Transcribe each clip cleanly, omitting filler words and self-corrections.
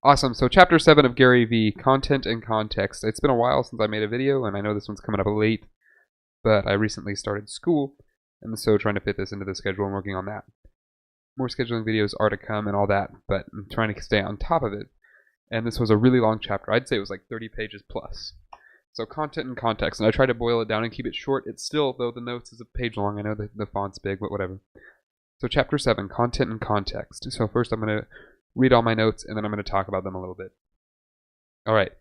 Awesome. So chapter 7 of Gary V, content and context. It's been a while since I made a video, and I know this one's coming up late, but I recently started school, and so trying to fit this into the schedule and working on that. More scheduling videos are to come and all that, but I'm trying to stay on top of it. And this was a really long chapter. I'd say it was like 30 pages plus. So content and context, and I try to boil it down and keep it short. It's still, though the notes is a page long, I know the font's big, but whatever. So chapter 7, content and context. So first I'm going to read all my notes, and then I'm going to talk about them a little bit. Alright,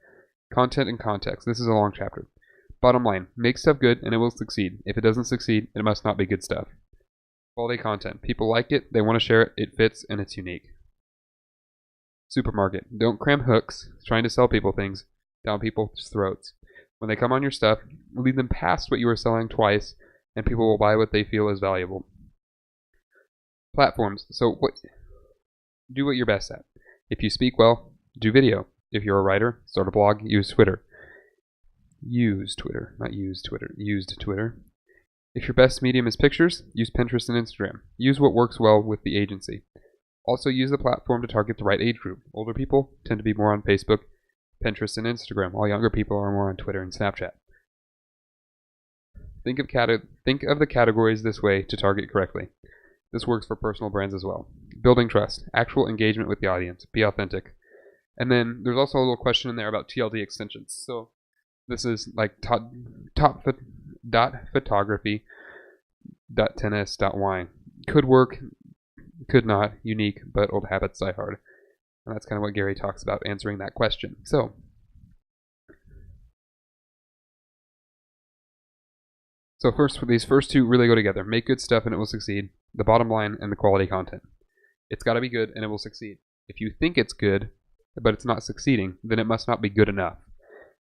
content and context. This is a long chapter. Bottom line, make stuff good and it will succeed. If it doesn't succeed, it must not be good stuff. Quality content. People like it, they want to share it, it fits, and it's unique. Supermarket. Don't cram hooks, trying to sell people things, down people's throats. When they come on your stuff, lead them past what you are selling twice, and people will buy what they feel is valuable. Platforms. Do what you're best at. If you speak well, do video. If you're a writer, start a blog, use Twitter. Use Twitter, not use Twitter. Used Twitter. If your best medium is pictures, use Pinterest and Instagram. Use what works well with the agency. Also use the platform to target the right age group. Older people tend to be more on Facebook, Pinterest, and Instagram, while younger people are more on Twitter and Snapchat. Think of the categories this way to target correctly. This works for personal brands as well. Building trust, actual engagement with the audience, be authentic. And then there's also a little question in there about TLD extensions. So this is like top.photography.tennis.wine. Could work, could not, unique, but old habits die hard. And that's kind of what Gary talks about answering that question. So first, these first two really go together. Make good stuff and it will succeed. The bottom line and the quality content. It's got to be good and it will succeed. If you think it's good, but it's not succeeding, then it must not be good enough.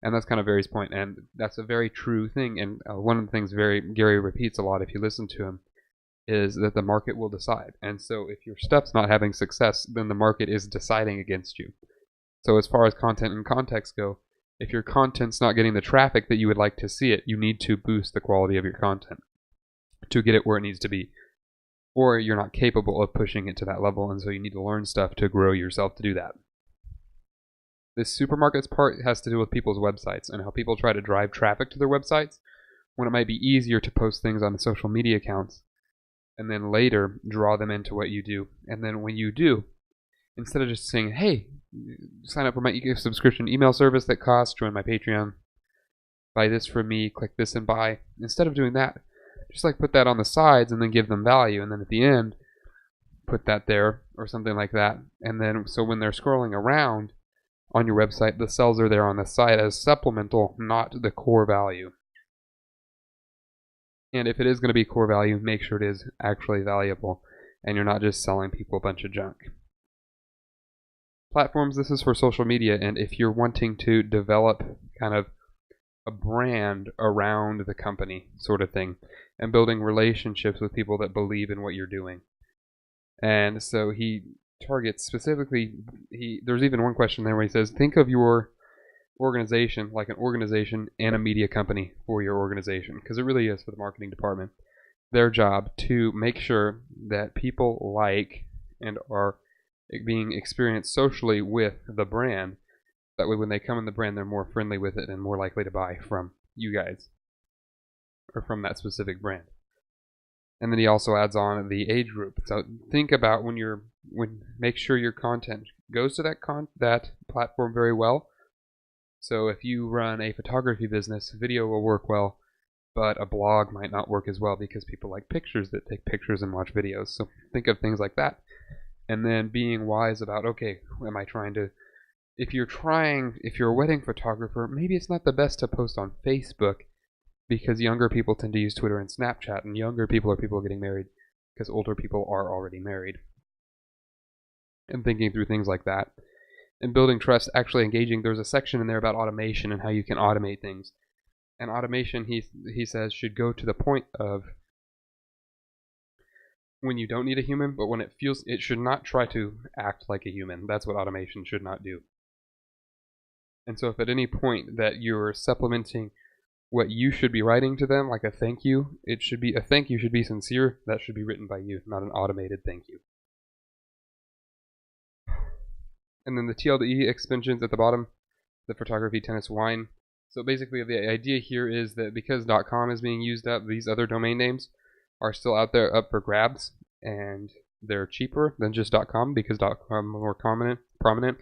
And that's kind of Gary's point, and that's a very true thing. And one of the things Gary repeats a lot if you listen to him is that the market will decide. And so if your stuff's not having success, then the market is deciding against you. So as far as content and context go, if your content's not getting the traffic that you would like to see it, you need to boost the quality of your content to get it where it needs to be. Or you're not capable of pushing it to that level, and so you need to learn stuff to grow yourself to do that. This supermarkets part has to do with people's websites and how people try to drive traffic to their websites when it might be easier to post things on social media accounts and then later draw them into what you do. And then when you do, instead of just saying, hey, sign up for my subscription email service that costs, join my Patreon, buy this from me, click this and buy. Instead of doing that, just like put that on the sides and then give them value. And then at the end, put that there or something like that. And then so when they're scrolling around on your website, the cells are there on the side as supplemental, not the core value. And if it is going to be core value, make sure it is actually valuable and you're not just selling people a bunch of junk. Platforms, this is for social media, and if you're wanting to develop kind of a brand around the company sort of thing and building relationships with people that believe in what you're doing. And so he targets specifically, there's even one question there where he says, think of your organization like an organization and a media company for your organization, because it really is for the marketing department. Their job to make sure that people like and are being experienced socially with the brand. That way when they come in the brand, they're more friendly with it and more likely to buy from you guys or from that specific brand. And then he also adds on the age group. So think about make sure your content goes to that platform very well. So if you run a photography business, video will work well, but a blog might not work as well because people like pictures that take pictures and watch videos. So think of things like that. And then being wise about, okay, if you're a wedding photographer, maybe it's not the best to post on Facebook because younger people tend to use Twitter and Snapchat, and younger people are people getting married because older people are already married. And thinking through things like that. And building trust, actually engaging, there's a section in there about automation and how you can automate things. And automation, he says, should go to the point of when you don't need a human, but when it should not try to act like a human. That's what automation should not do. And so if at any point that you're supplementing what you should be writing to them, like a thank you, a thank you should be sincere. That should be written by you, not an automated thank you. And then the TLDE extensions at the bottom, the photography, tennis, wine. So basically the idea here is that because .com is being used up, these other domain names are still out there up for grabs, and they're cheaper than just .com because .com more prominent.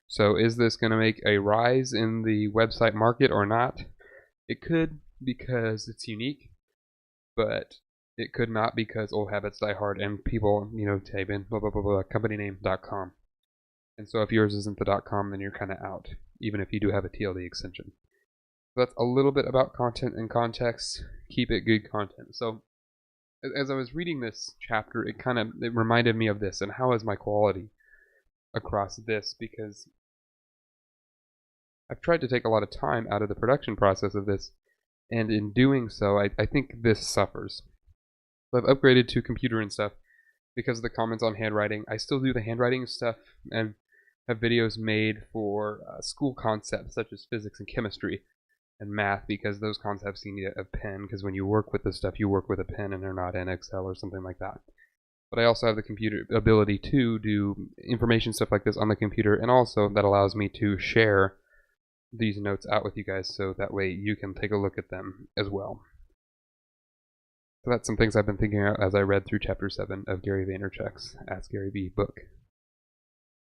So is this going to make a rise in the website market or not? It could, because it's unique, but it could not, because old habits die hard and people, type in blah blah blah blah company name .com. And so if yours isn't the .com, then you're kind of out, even if you do have a TLD extension. So that's a little bit about content and context. Keep it good content. So as I was reading this chapter, it reminded me of this, and how is my quality across this, because I've tried to take a lot of time out of the production process of this, and in doing so, I think this suffers. So I've upgraded to computer and stuff because of the comments on handwriting. I still do the handwriting stuff and have videos made for school concepts such as physics and chemistry and math, because those concepts you need a pen, because when you work with this stuff, you work with a pen and they're not in Excel or something like that. But I also have the computer ability to do information stuff like this on the computer, and also that allows me to share these notes out with you guys, so that way you can take a look at them as well. So that's some things I've been thinking about as I read through chapter 7 of Gary Vaynerchuk's Ask Gary Vee book.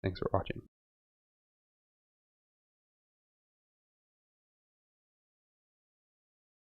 Thanks for watching.